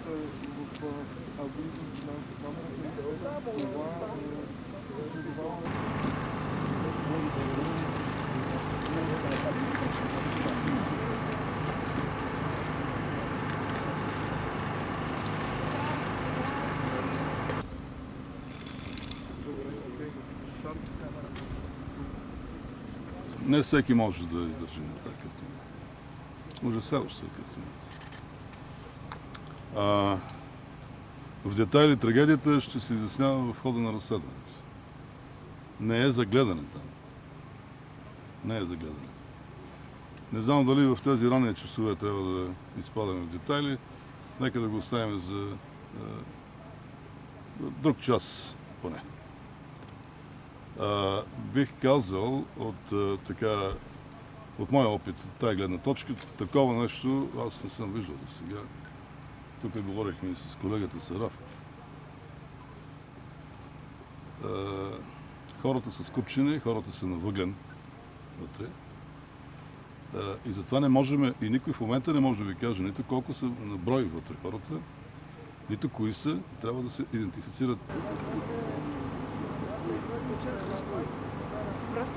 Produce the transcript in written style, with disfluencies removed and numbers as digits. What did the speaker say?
в алгоритмите на камерата, това не всеки може да издържи на тази картина. Ужасяваща картина. В детайли трагедията ще се изяснява в хода на разследването. Не е за гледане там. Не е за гледане. Не знам дали в тези ранни часове трябва да изпадаме в детайли. Нека да го оставим за друг час поне. Бих казал от моя опит, от тази гледна точка, такова нещо аз не съм виждал до сега. Тук говорихме и с колегата Сарафов. Хората са скупчени, хората са на въглен вътре. И затова не можем, и никой в момента не може да ви каже нито колко са на брой вътре хората, нито кои са, трябва да се идентифицират. Просто